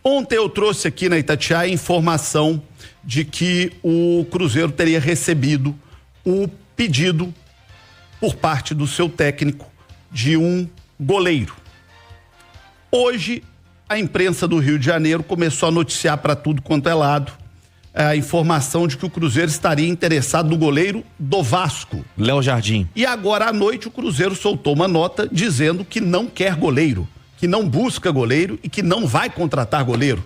Ontem eu trouxe aqui na Itatiaia a informação de que o Cruzeiro teria recebido o pedido por parte do seu técnico de um goleiro. Hoje, a imprensa do Rio de Janeiro começou a noticiar para tudo quanto é lado a informação de que o Cruzeiro estaria interessado no goleiro do Vasco, Léo Jardim. E agora à noite o Cruzeiro soltou uma nota dizendo que não quer goleiro, que não busca goleiro e que não vai contratar goleiro.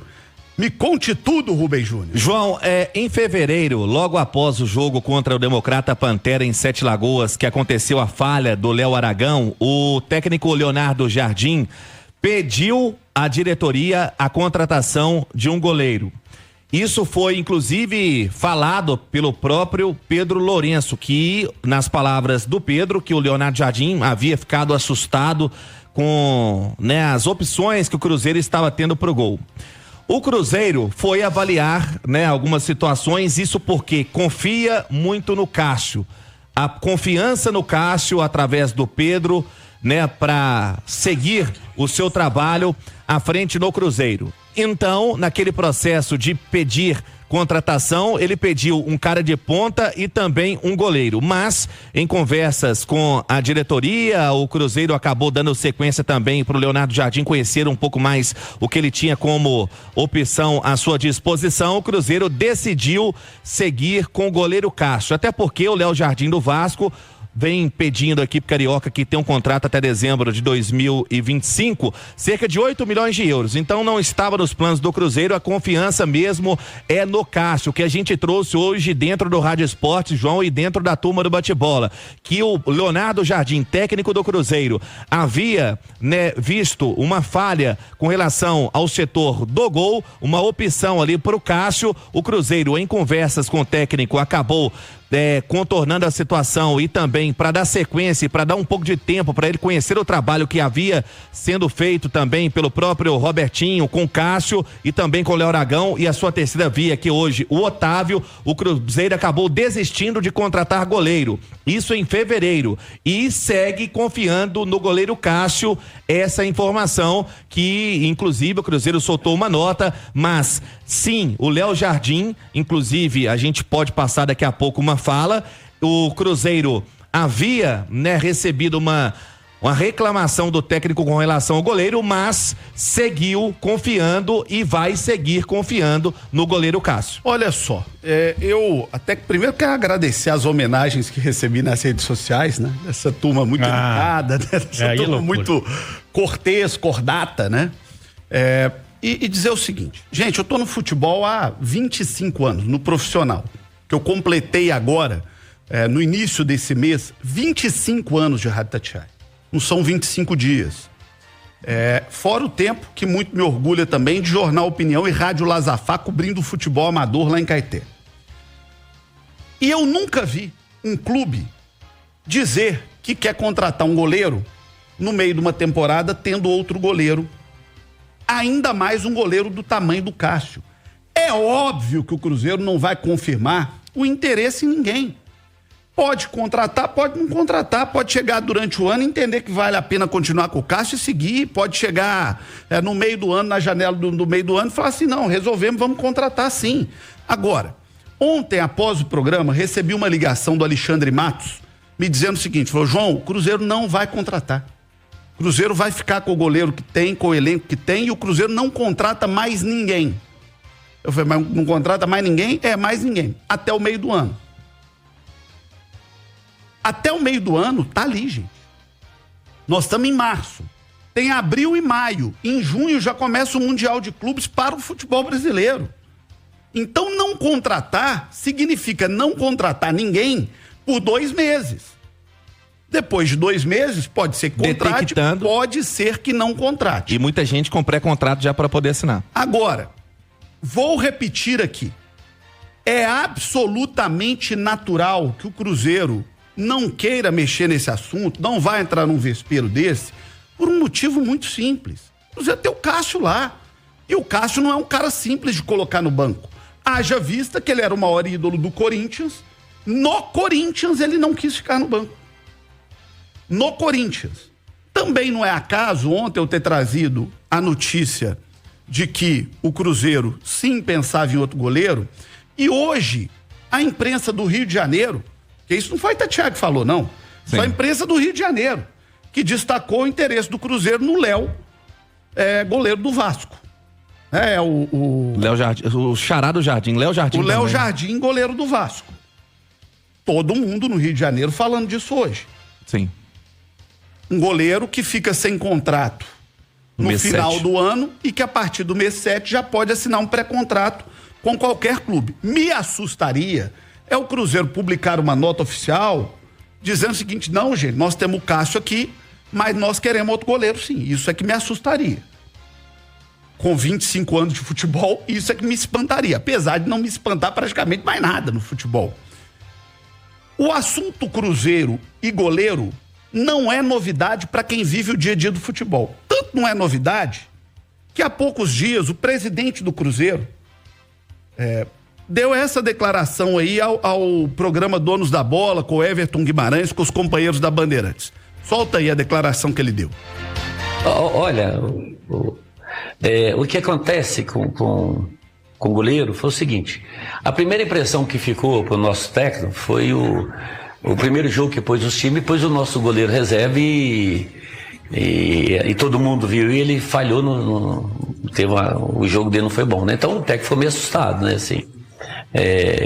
Me conte tudo, Rubem Júnior. João, em fevereiro, logo após o jogo contra o Democrata Pantera em Sete Lagoas, que aconteceu a falha do Léo Aragão, o técnico Leonardo Jardim pediu à diretoria a contratação de um goleiro. Isso foi, inclusive, falado pelo próprio Pedro Lourenço, que, nas palavras do Pedro, que o Leonardo Jardim havia ficado assustado com, as opções que o Cruzeiro estava tendo pro gol. O Cruzeiro foi avaliar, algumas situações, isso porque confia muito no Cássio. A confiança no Cássio, através do Pedro, para seguir o seu trabalho à frente no Cruzeiro. Então, naquele processo de pedir contratação, ele pediu um cara de ponta e também um goleiro, mas em conversas com a diretoria, o Cruzeiro acabou dando sequência também para o Leonardo Jardim conhecer um pouco mais o que ele tinha como opção à sua disposição. O Cruzeiro decidiu seguir com o goleiro Cássio, até porque o Léo Jardim do Vasco vem pedindo à equipe carioca, que tem um contrato até dezembro de 2025, cerca de 8 milhões de euros. Então não estava nos planos do Cruzeiro, a confiança mesmo é no Cássio, que a gente trouxe hoje dentro do Rádio Esportes, João, e dentro da turma do bate-bola, que o Leonardo Jardim, técnico do Cruzeiro, havia visto uma falha com relação ao setor do gol, uma opção ali para o Cássio. O Cruzeiro, em conversas com o técnico, acabou contornando a situação e também para dar sequência e para dar um pouco de tempo para ele conhecer o trabalho que havia sendo feito também pelo próprio Robertinho com o Cássio e também com o Léo Aragão, e a sua terceira via, que hoje o Otávio. O Cruzeiro acabou desistindo de contratar goleiro, isso em fevereiro, e segue confiando no goleiro Cássio. Essa informação que inclusive o Cruzeiro soltou uma nota, mas sim, o Léo Jardim, inclusive a gente pode passar daqui a pouco uma fala, o Cruzeiro havia recebido uma reclamação do técnico com relação ao goleiro, mas seguiu confiando e vai seguir confiando no goleiro Cássio. Olha só, eu até que primeiro quero agradecer as homenagens que recebi nas redes sociais, Dessa turma muito educada, dessa turma muito cortês, cordata, E dizer o seguinte, gente, eu tô no futebol há 25 anos, no profissional, que eu completei agora, no início desse mês, 25 anos de Rádio Itatiaia. Não são 25 dias. Fora o tempo, que muito me orgulha também, de Jornal Opinião e Rádio Lazafá, cobrindo o futebol amador lá em Caeté. E eu nunca vi um clube dizer que quer contratar um goleiro no meio de uma temporada, tendo outro goleiro, ainda mais um goleiro do tamanho do Cássio. É óbvio que o Cruzeiro não vai confirmar o interesse em ninguém. Pode contratar, pode não contratar, pode chegar durante o ano e entender que vale a pena continuar com o Cássio e seguir, pode chegar no meio do ano, na janela do meio do ano, e falar assim, não, resolvemos, vamos contratar sim. Agora, ontem, após o programa, recebi uma ligação do Alexandre Matos, me dizendo o seguinte, falou, João, o Cruzeiro não vai contratar. O Cruzeiro vai ficar com o goleiro que tem, com o elenco que tem, e o Cruzeiro não contrata mais ninguém. Eu falei, mas não contrata mais ninguém? Mais ninguém. Até o meio do ano. Até o meio do ano, tá ali, gente. Nós estamos em março. Tem abril e maio. Em junho já começa o Mundial de Clubes para o futebol brasileiro. Então, não contratar significa não contratar ninguém por 2 meses. Depois de 2 meses, pode ser que contrate, pode ser que não contrate. E muita gente com pré-contrato já para poder assinar. Agora, vou repetir aqui. É absolutamente natural que o Cruzeiro não queira mexer nesse assunto, não vai entrar num vespeiro desse, por um motivo muito simples. O Cruzeiro tem o Cássio lá. E o Cássio não é um cara simples de colocar no banco. Haja vista que ele era o maior ídolo do Corinthians. No Corinthians, ele não quis ficar no banco. No Corinthians. Também não é acaso ontem eu ter trazido a notícia de que o Cruzeiro sim pensava em outro goleiro, e hoje a imprensa do Rio de Janeiro, que isso não foi Tatiá que falou, não, sim, só a imprensa do Rio de Janeiro, que destacou o interesse do Cruzeiro no Léo, goleiro do Vasco. Léo Jardim, o xará do Jardim, Léo Jardim. O Léo Jardim, goleiro do Vasco. Todo mundo no Rio de Janeiro falando disso hoje. Sim. Um goleiro que fica sem contrato no final do ano e que a partir do mês 7 já pode assinar um pré-contrato com qualquer clube. Me assustaria o Cruzeiro publicar uma nota oficial dizendo o seguinte: não, gente, nós temos o Cássio aqui, mas nós queremos outro goleiro, sim. Isso é que me assustaria. Com 25 anos de futebol, isso é que me espantaria, apesar de não me espantar praticamente mais nada no futebol. O assunto Cruzeiro e goleiro não é novidade para quem vive o dia a dia do futebol. Tanto não é novidade que há poucos dias o presidente do Cruzeiro deu essa declaração aí ao programa Donos da Bola, com o Everton Guimarães, com os companheiros da Bandeirantes. Solta aí a declaração que ele deu. Olha, o que acontece com o goleiro foi o seguinte: a primeira impressão que ficou para o nosso técnico foi o primeiro jogo que pôs os times, pôs o nosso goleiro reserva e todo mundo viu, e ele falhou o jogo dele não foi bom, né? Então o técnico ficou meio assustado, né? Assim,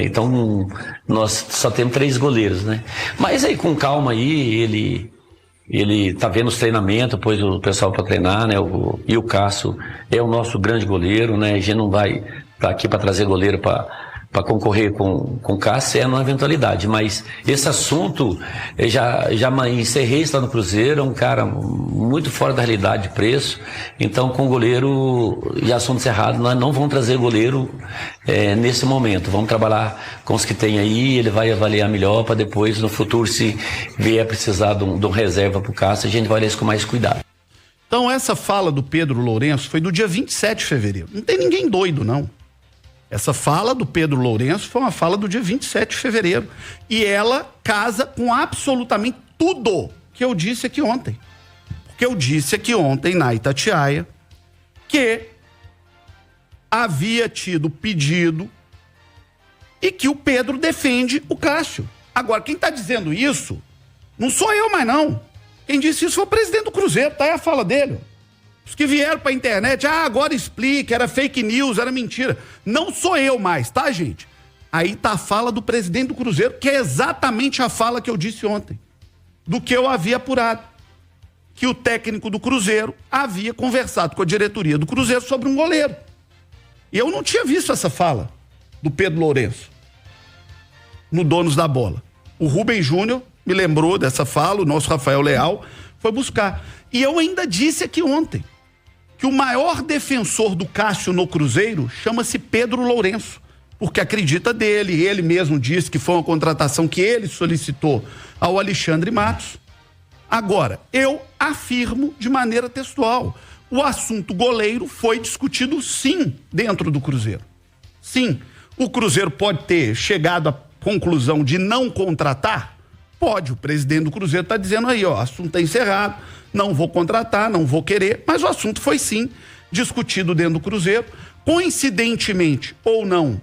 então nós só temos 3 goleiros, né? Mas aí com calma aí, ele tá vendo os treinamentos, pôs o pessoal para treinar, né? E o Cássio é o nosso grande goleiro, né? A gente não vai estar aqui para trazer goleiro para concorrer com o Cássio, uma eventualidade, mas esse assunto, eu já encerrei isso lá no Cruzeiro, é um cara muito fora da realidade de preço, então com o goleiro, já assunto encerrado, nós não vamos trazer goleiro nesse momento, vamos trabalhar com os que tem aí, ele vai avaliar melhor para depois, no futuro, se vier precisar de um reserva para o Cássio, a gente vai olhar isso com mais cuidado. Então essa fala do Pedro Lourenço foi do dia 27 de fevereiro, não tem ninguém doido não. Essa fala do Pedro Lourenço foi uma fala do dia 27 de fevereiro. E ela casa com absolutamente tudo que eu disse aqui ontem. Porque eu disse aqui ontem na Itatiaia que havia tido pedido e que o Pedro defende o Cássio. Agora, quem está dizendo isso não sou eu mais não. Quem disse isso foi o presidente do Cruzeiro, tá aí a fala dele. Os que vieram pra internet, agora explica, era fake news, era mentira. Não sou eu mais, tá, gente? Aí tá a fala do presidente do Cruzeiro, que é exatamente a fala que eu disse ontem, do que eu havia apurado. Que o técnico do Cruzeiro havia conversado com a diretoria do Cruzeiro sobre um goleiro. E eu não tinha visto essa fala do Pedro Lourenço no Donos da Bola. O Rubem Júnior me lembrou dessa fala, o nosso Rafael Leal foi buscar. E eu ainda disse aqui ontem que o maior defensor do Cássio no Cruzeiro chama-se Pedro Lourenço, porque acredita dele, ele mesmo disse que foi uma contratação que ele solicitou ao Alexandre Matos. Agora, eu afirmo de maneira textual, o assunto goleiro foi discutido sim dentro do Cruzeiro. Sim, o Cruzeiro pode ter chegado à conclusão de não contratar? Pode, o presidente do Cruzeiro está dizendo aí, ó, assunto está encerrado, não vou contratar, não vou querer, mas o assunto foi sim discutido dentro do Cruzeiro, coincidentemente ou não,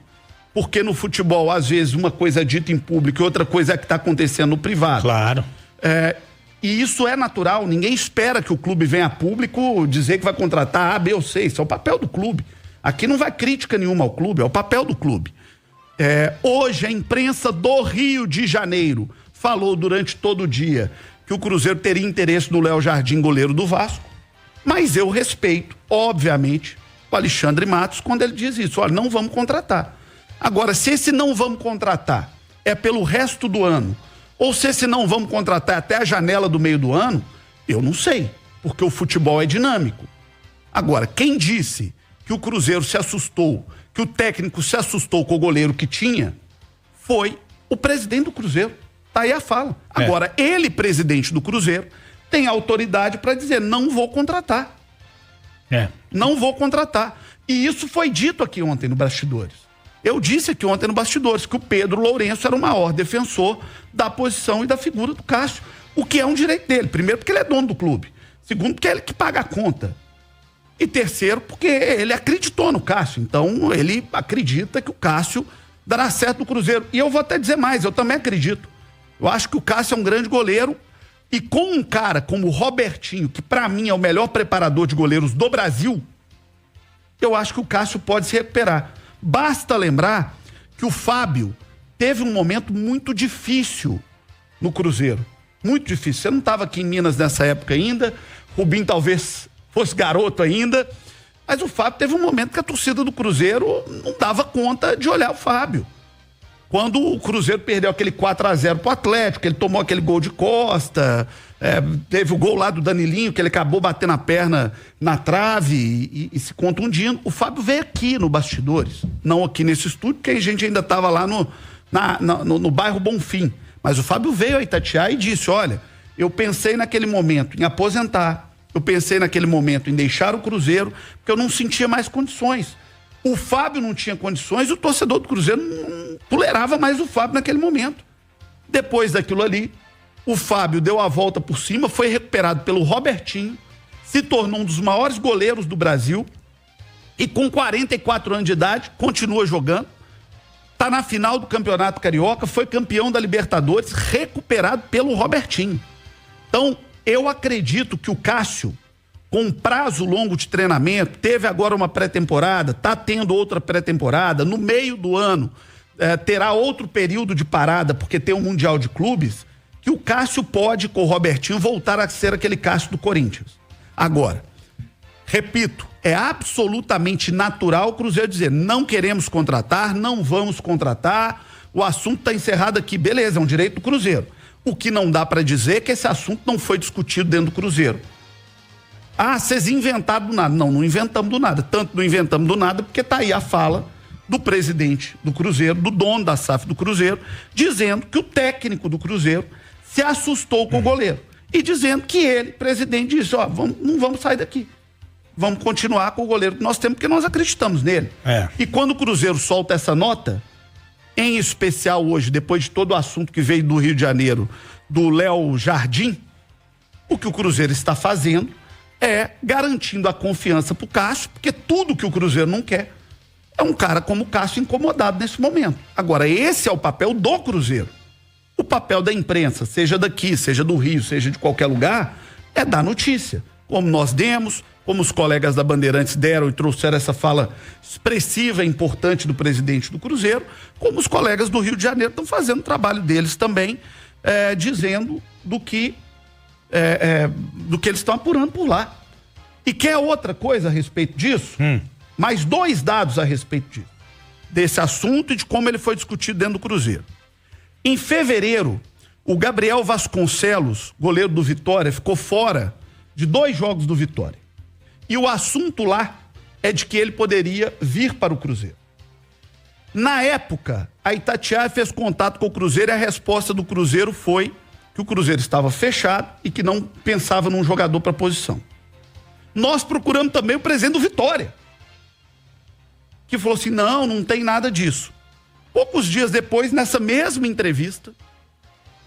porque no futebol às vezes uma coisa é dita em público e outra coisa é que está acontecendo no privado. Claro. E isso é natural, ninguém espera que o clube venha a público dizer que vai contratar A, B ou C, isso é o papel do clube. Aqui não vai crítica nenhuma ao clube, é o papel do clube. Hoje a imprensa do Rio de Janeiro falou durante todo o dia que o Cruzeiro teria interesse no Léo Jardim, goleiro do Vasco, mas eu respeito, obviamente, o Alexandre Matos quando ele diz isso, olha, não vamos contratar. Agora, se esse não vamos contratar é pelo resto do ano, ou se esse não vamos contratar até a janela do meio do ano, eu não sei, porque o futebol é dinâmico. Agora, quem disse que o Cruzeiro se assustou, que o técnico se assustou com o goleiro que tinha, foi o presidente do Cruzeiro. Tá aí a fala. Agora, ele, presidente do Cruzeiro, tem autoridade para dizer, não vou contratar. Não vou contratar. E isso foi dito aqui ontem no Bastidores. Eu disse aqui ontem no Bastidores que o Pedro Lourenço era o maior defensor da posição e da figura do Cássio. O que é um direito dele. Primeiro, porque ele é dono do clube. Segundo, porque é ele que paga a conta. E terceiro, porque ele acreditou no Cássio. Então, ele acredita que o Cássio dará certo no Cruzeiro. E eu vou até dizer mais, eu também acredito. Eu acho que o Cássio é um grande goleiro. E com um cara como o Robertinho, que pra mim é o melhor preparador de goleiros do Brasil, eu acho que o Cássio pode se recuperar. Basta lembrar que o Fábio teve um momento muito difícil no Cruzeiro. Muito difícil. Você não estava aqui em Minas nessa época ainda. Rubinho talvez fosse garoto ainda. Mas o Fábio teve um momento que a torcida do Cruzeiro não dava conta de olhar o Fábio. Quando o Cruzeiro perdeu aquele 4-0 pro Atlético, ele tomou aquele gol de costa, teve o gol lá do Danilinho, que ele acabou batendo a perna na trave e se contundindo. O Fábio veio aqui no Bastidores, não aqui nesse estúdio, porque a gente ainda estava lá no bairro Bonfim. Mas o Fábio veio a Itatiaia e disse, olha, eu pensei naquele momento em aposentar, eu pensei naquele momento em deixar o Cruzeiro, porque eu não sentia mais condições. O Fábio não tinha condições e o torcedor do Cruzeiro não tolerava mais o Fábio naquele momento. Depois daquilo ali, o Fábio deu a volta por cima, foi recuperado pelo Robertinho, se tornou um dos maiores goleiros do Brasil e com 44 anos de idade, continua jogando. Está na final do Campeonato Carioca, foi campeão da Libertadores, recuperado pelo Robertinho. Então, eu acredito que o Cássio, com um prazo longo de treinamento, teve agora uma pré-temporada, está tendo outra pré-temporada, no meio do ano terá outro período de parada, porque tem um Mundial de Clubes, que o Cássio pode, com o Robertinho, voltar a ser aquele Cássio do Corinthians. Agora, repito, é absolutamente natural o Cruzeiro dizer, não queremos contratar, não vamos contratar, o assunto está encerrado aqui, beleza, é um direito do Cruzeiro. O que não dá para dizer é que esse assunto não foi discutido dentro do Cruzeiro. Ah, vocês inventaram do nada. Não inventamos do nada. Tanto não inventamos do nada, porque tá aí a fala do presidente do Cruzeiro, do dono da SAF do Cruzeiro, dizendo que o técnico do Cruzeiro se assustou com o goleiro. E dizendo que ele, presidente, disse, ó, não vamos sair daqui. Vamos continuar com o goleiro que nós temos, porque nós acreditamos nele. E quando o Cruzeiro solta essa nota, em especial hoje, depois de todo o assunto que veio do Rio de Janeiro, do Léo Jardim, o que o Cruzeiro está fazendo é garantindo a confiança pro Cássio, porque tudo que o Cruzeiro não quer é um cara como o Cássio incomodado nesse momento. Agora, esse é o papel do Cruzeiro. O papel da imprensa, seja daqui, seja do Rio, seja de qualquer lugar, é dar notícia. Como nós demos, como os colegas da Bandeirantes deram e trouxeram essa fala expressiva e importante do presidente do Cruzeiro, como os colegas do Rio de Janeiro estão fazendo o trabalho deles também, dizendo do que eles estão apurando por lá. E quer outra coisa a respeito disso? Mais 2 dados a respeito disso, desse assunto e de como ele foi discutido dentro do Cruzeiro. Em fevereiro, o Gabriel Vasconcelos, goleiro do Vitória, ficou fora de 2 jogos do Vitória. E o assunto lá é de que ele poderia vir para o Cruzeiro. Na época, a Itatiaia fez contato com o Cruzeiro e a resposta do Cruzeiro foi que o Cruzeiro estava fechado e que não pensava num jogador para a posição. Nós procuramos também o presidente do Vitória, que falou assim, não tem nada disso. Poucos dias depois, nessa mesma entrevista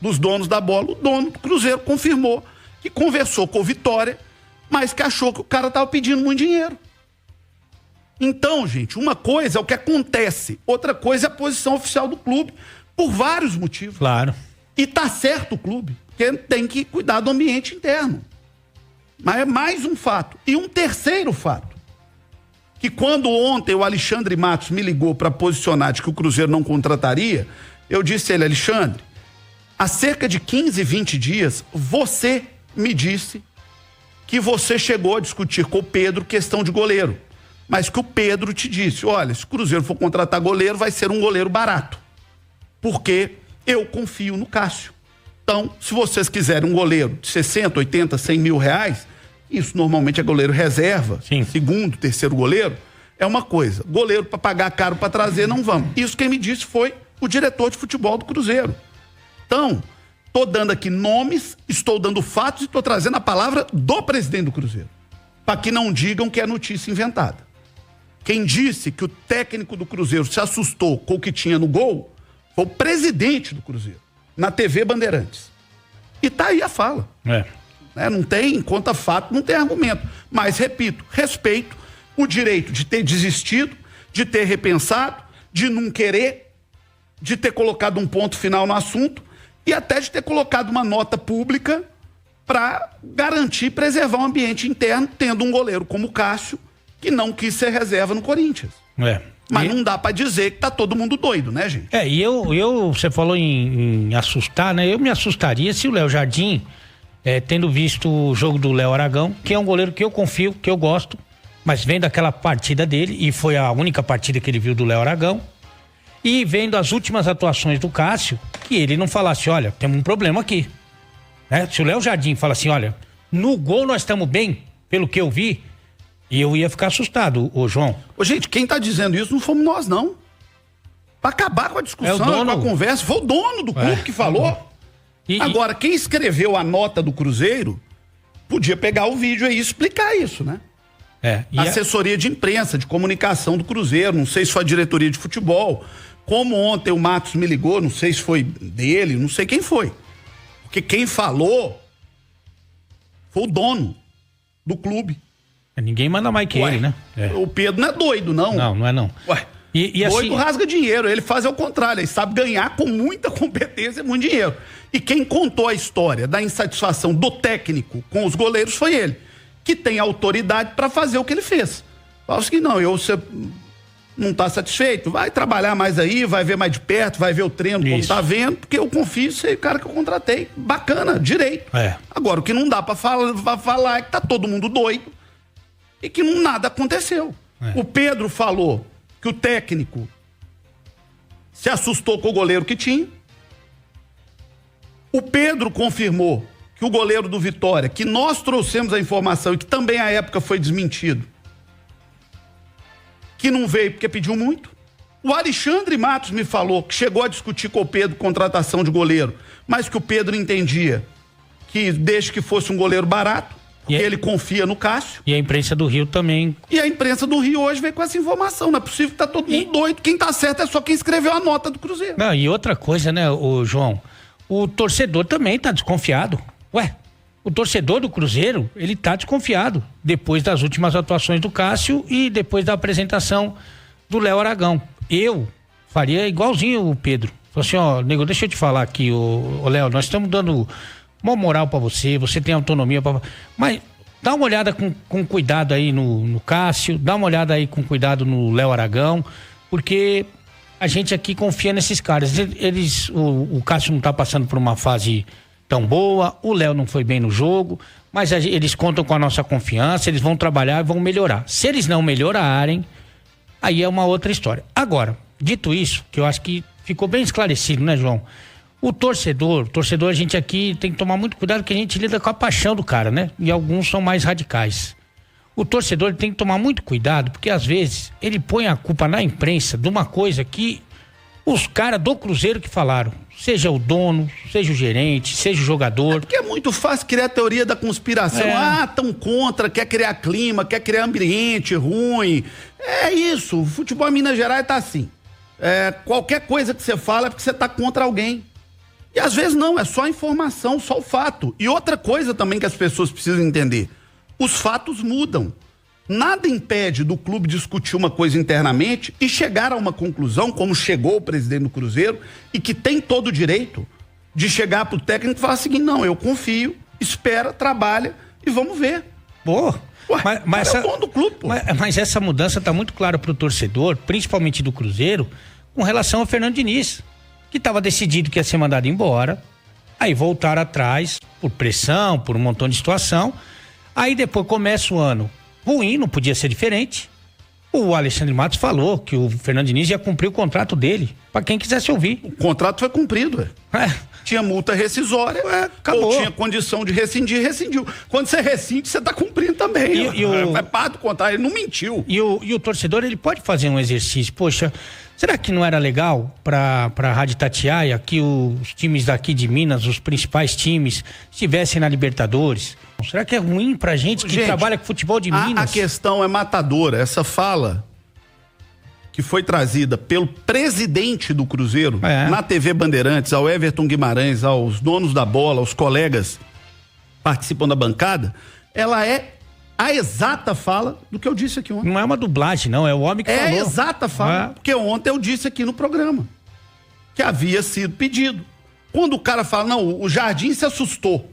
dos donos da bola, o dono do Cruzeiro confirmou que conversou com o Vitória, mas que achou que o cara estava pedindo muito dinheiro. Então, gente, uma coisa é o que acontece, outra coisa é a posição oficial do clube, por vários motivos. Claro. E tá certo o clube, porque tem que cuidar do ambiente interno. Mas é mais um fato. E um terceiro fato, que quando ontem o Alexandre Matos me ligou para posicionar de que o Cruzeiro não contrataria, eu disse a ele, Alexandre, há cerca de 15, 20 dias, você me disse que você chegou a discutir com o Pedro questão de goleiro, mas que o Pedro te disse, olha, se o Cruzeiro for contratar goleiro, vai ser um goleiro barato, porque eu confio no Cássio. Então, se vocês quiserem um goleiro de 60, 80, 100 mil reais, isso normalmente é goleiro reserva, sim, segundo, terceiro goleiro, é uma coisa. Goleiro para pagar caro para trazer, não vamos. Isso quem me disse foi o diretor de futebol do Cruzeiro. Então, estou dando aqui nomes, estou dando fatos e estou trazendo a palavra do presidente do Cruzeiro, para que não digam que é notícia inventada. Quem disse que o técnico do Cruzeiro se assustou com o que tinha no gol foi o presidente do Cruzeiro, na TV Bandeirantes. E tá aí a fala. né? Não tem, conta fato, não tem argumento. Mas, repito, respeito o direito de ter desistido, de ter repensado, de não querer, de ter colocado um ponto final no assunto e até de ter colocado uma nota pública para garantir, preservar o ambiente interno, tendo um goleiro como o Cássio, que não quis ser reserva no Corinthians. Mas não dá para dizer que tá todo mundo doido, né, gente? Você falou em assustar, né? Eu me assustaria se o Léo Jardim, tendo visto o jogo do Léo Aragão, que é um goleiro que eu confio, que eu gosto, mas vendo aquela partida dele, e foi a única partida que ele viu do Léo Aragão, e vendo as últimas atuações do Cássio, que ele não falasse, olha, temos um problema aqui. Se o Léo Jardim fala assim, olha, no gol nós estamos bem, pelo que eu vi, e eu ia ficar assustado, João. Gente, quem tá dizendo isso não fomos nós, não. Pra acabar com a discussão, com a conversa, foi o dono do clube que falou. Agora, quem escreveu a nota do Cruzeiro podia pegar o vídeo aí e explicar isso, né? Assessoria de imprensa, de comunicação do Cruzeiro, não sei se foi a diretoria de futebol. Como ontem o Matos me ligou, não sei se foi dele, não sei quem foi. Porque quem falou foi o dono do clube. Ninguém manda mais que ele, né? O Pedro não é doido, não. Não é não. Doido rasga dinheiro, ele faz ao contrário, ele sabe ganhar com muita competência e muito dinheiro. E quem contou a história da insatisfação do técnico com os goleiros foi ele, que tem autoridade para fazer o que ele fez. Fala assim, não, você não tá satisfeito, vai trabalhar mais aí, vai ver mais de perto, vai ver o treino como tá vendo, porque eu confio nesse cara que eu contratei. Bacana, direito. Agora, o que não dá pra falar é que tá todo mundo doido e que nada aconteceu. O Pedro falou que o técnico se assustou com o goleiro que tinha. O Pedro confirmou que o goleiro do Vitória, que nós trouxemos a informação e que também à época foi desmentido, que não veio porque pediu muito. O Alexandre Matos me falou que chegou a discutir com o Pedro contratação de goleiro, mas que o Pedro entendia que desde que fosse um goleiro barato, porque ele confia no Cássio. E a imprensa do Rio também. E a imprensa do Rio hoje veio com essa informação. Não é possível que tá todo mundo doido. Quem tá certo é só quem escreveu a nota do Cruzeiro. Não, e outra coisa, né, João? O torcedor também tá desconfiado. O torcedor do Cruzeiro, ele tá desconfiado depois das últimas atuações do Cássio e depois da apresentação do Léo Aragão. Eu faria igualzinho o Pedro. Falei assim, nego, deixa eu te falar aqui, Léo, nós estamos dando uma moral pra você tem autonomia mas dá uma olhada com cuidado aí no Cássio, dá uma olhada aí com cuidado no Léo Aragão, porque a gente aqui confia nesses caras. O Cássio não tá passando por uma fase tão boa, o Léo não foi bem no jogo, mas eles contam com a nossa confiança, eles vão trabalhar e vão melhorar. Se eles não melhorarem, aí é uma outra história. Agora, dito isso, que eu acho que ficou bem esclarecido, né, João? O torcedor, a gente aqui tem que tomar muito cuidado, porque a gente lida com a paixão do cara, né? E alguns são mais radicais. O torcedor tem que tomar muito cuidado, porque às vezes ele põe a culpa na imprensa de uma coisa que os caras do Cruzeiro que falaram, seja o dono, seja o gerente, seja o jogador. Porque é muito fácil criar a teoria da conspiração. Tão contra, quer criar clima, quer criar ambiente ruim. É isso, o futebol em Minas Gerais tá assim. Qualquer coisa que você fala é porque você tá contra alguém. E às vezes não, é só a informação, só o fato. E outra coisa também que as pessoas precisam entender, os fatos mudam. Nada impede do clube discutir uma coisa internamente e chegar a uma conclusão, como chegou o presidente do Cruzeiro, e que tem todo o direito de chegar pro técnico e falar assim, não, eu confio, espera, trabalha e vamos ver. Mas é o dono do clube, pô. Mas essa mudança tá muito clara pro torcedor, principalmente do Cruzeiro, com relação ao Fernando Diniz, que estava decidido que ia ser mandado embora, aí voltaram atrás por pressão, por um montão de situação, aí depois começa o ano ruim, não podia ser diferente. O Alexandre Matos falou que o Fernando Diniz ia cumprir o contrato dele, para quem quisesse ouvir. O contrato foi cumprido, Tinha multa rescisória, acabou. Ou tinha condição de rescindir, rescindiu. Quando você rescinde, você tá cumprindo também. É parte do contrato, ele não mentiu. E o torcedor, ele pode fazer um exercício, poxa, será que não era legal para a Rádio Itatiaia que os times daqui de Minas, os principais times, estivessem na Libertadores? Será que é ruim pra gente que trabalha com futebol de Minas? A questão é matadora. Essa fala que foi trazida pelo presidente do Cruzeiro na TV Bandeirantes, ao Everton Guimarães, aos donos da bola, aos colegas, participam da bancada, ela é a exata fala do que eu disse aqui ontem. Não é uma dublagem, não, é o homem que falou. É a exata fala, porque ontem eu disse aqui no programa que havia sido pedido. Quando o cara fala, não, o Jardim se assustou.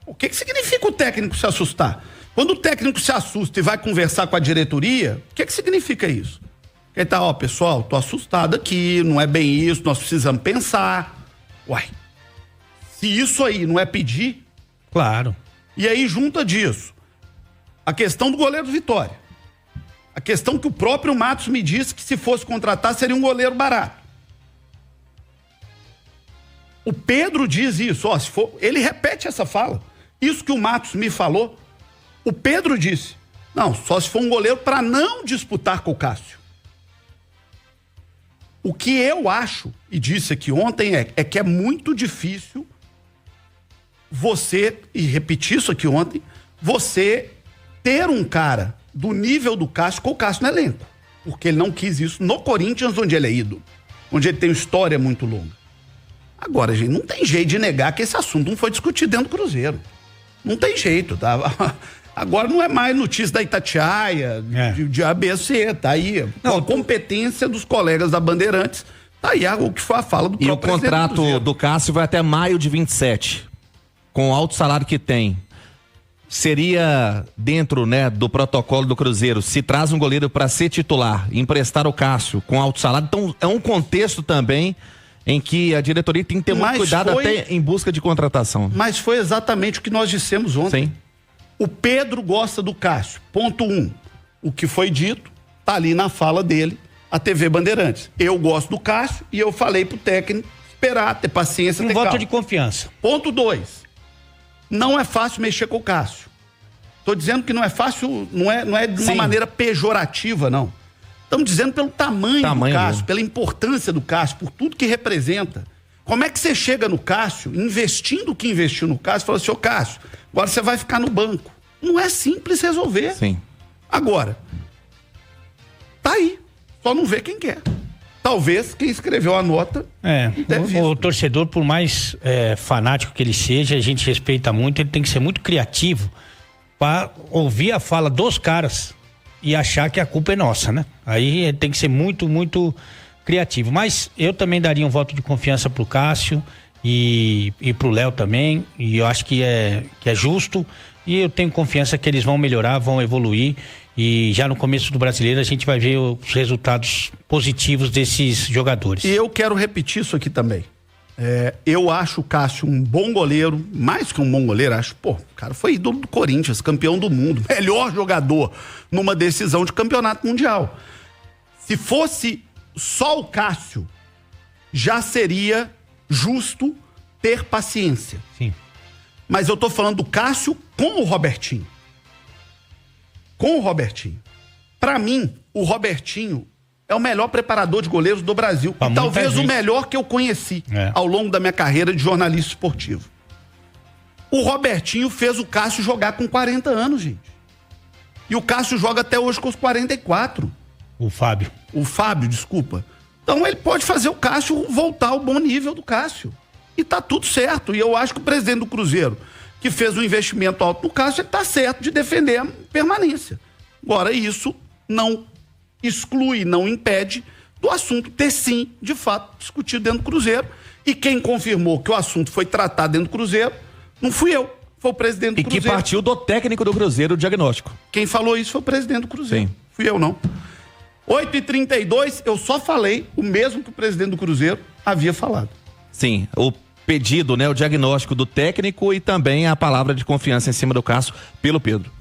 O que significa o técnico se assustar? Quando o técnico se assusta e vai conversar com a diretoria, o que significa isso? Ele tá, ó, pessoal, tô assustado aqui, não é bem isso, nós precisamos pensar. Uai, se isso aí não é pedir... Claro. E aí junta disso a questão do goleiro do Vitória. A questão que o próprio Matos me disse que se fosse contratar seria um goleiro barato. O Pedro diz isso, ó, se for, ele repete essa fala. Isso que o Matos me falou, o Pedro disse. Não, só se for um goleiro para não disputar com o Cássio. O que eu acho, e disse aqui ontem, é que é muito difícil você, e repeti isso aqui ontem, você ter um cara do nível do Cássio com o Cássio no elenco. Porque ele não quis isso no Corinthians, onde ele é ídolo. Onde ele tem uma história muito longa. Agora, gente, não tem jeito de negar que esse assunto não foi discutido dentro do Cruzeiro. Não tem jeito, tá? Agora não é mais notícia da Itatiaia, de ABC, tá aí. Não, a competência dos colegas da Bandeirantes, tá aí o que foi a fala do próprio presidente. E o contrato do Cássio vai até maio de 27, com o alto salário que tem. Seria dentro, né, do protocolo do Cruzeiro, se traz um goleiro para ser titular, emprestar o Cássio com alto salário, então é um contexto também em que a diretoria tem que ter muito cuidado até em busca de contratação. Mas foi exatamente o que nós dissemos ontem. Sim. O Pedro gosta do Cássio. Ponto 1. O que foi dito tá ali na fala dele, a TV Bandeirantes. Eu gosto do Cássio e eu falei pro técnico esperar, ter paciência, ter calma. Um voto de confiança. Ponto 2. Não é fácil mexer com o Cássio. Tô dizendo que não é fácil, não é de uma maneira pejorativa, não. Estamos dizendo pelo tamanho do Cássio, pela importância do Cássio, por tudo que representa. Como é que você chega no Cássio, investindo o que investiu no Cássio, e fala assim, ô Cássio, agora você vai ficar no banco. Não é simples resolver. Sim. Agora, tá aí. Só não vê quem quer. Talvez quem escreveu a nota... O torcedor, por mais fanático que ele seja, a gente respeita muito, ele tem que ser muito criativo para ouvir a fala dos caras e achar que a culpa é nossa, né? Aí ele tem que ser muito, muito criativo. Mas eu também daria um voto de confiança pro Cássio e pro Léo também, e eu acho que é justo, e eu tenho confiança que eles vão melhorar, vão evoluir, e já no começo do Brasileiro a gente vai ver os resultados positivos desses jogadores. E eu quero repetir isso aqui também. Eu acho o Cássio um bom goleiro, mais que um bom goleiro, acho, o cara foi ídolo do Corinthians, campeão do mundo, melhor jogador numa decisão de campeonato mundial. Se fosse só o Cássio, já seria justo ter paciência. Sim. Mas eu tô falando do Cássio com o Robertinho. Com o Robertinho. Pra mim, o Robertinho é o melhor preparador de goleiros do Brasil. E talvez o melhor que eu conheci ao longo da minha carreira de jornalista esportivo. O Robertinho fez o Cássio jogar com 40 anos, gente. E o Cássio joga até hoje com os 44. O Fábio, desculpa. Então ele pode fazer o Cássio voltar ao bom nível do Cássio. E tá tudo certo. E eu acho que o presidente do Cruzeiro, que fez um investimento alto no Cássio, ele tá certo de defender a permanência. Agora, isso não exclui, não impede do assunto ter sim, de fato, discutido dentro do Cruzeiro. E quem confirmou que o assunto foi tratado dentro do Cruzeiro não fui eu, foi o presidente do Cruzeiro. E que partiu do técnico do Cruzeiro o diagnóstico. Quem falou isso foi o presidente do Cruzeiro. Sim. Fui eu, não. 8h32, eu só falei o mesmo que o presidente do Cruzeiro havia falado. Sim, o pedido, né, o diagnóstico do técnico e também a palavra de confiança em cima do Cássio pelo Pedro.